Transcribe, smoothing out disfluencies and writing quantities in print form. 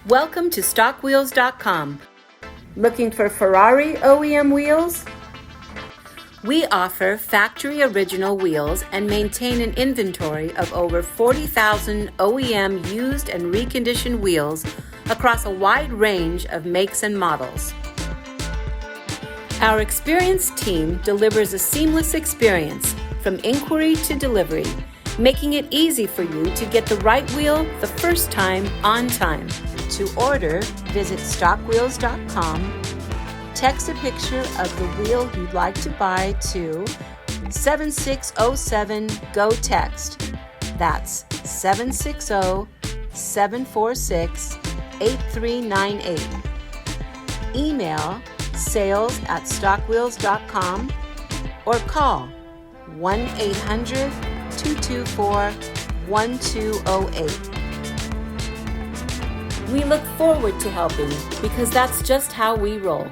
Welcome to StockWheels.com. Looking for Ferrari OEM wheels? We offer factory original wheels and maintain an inventory of over 40,000 OEM used and reconditioned wheels across a wide range of makes and models. Our experienced team delivers a seamless experience from inquiry to delivery, making it easy for you to get the right wheel the first time on time. To order, visit StockWheels.com, text a picture of the wheel you'd like to buy to 7607-GO-TEXT. That's 760-746-8398. Email sales@StockWheels.com or call 1-800-224-1208. We look forward to helping because that's just how we roll.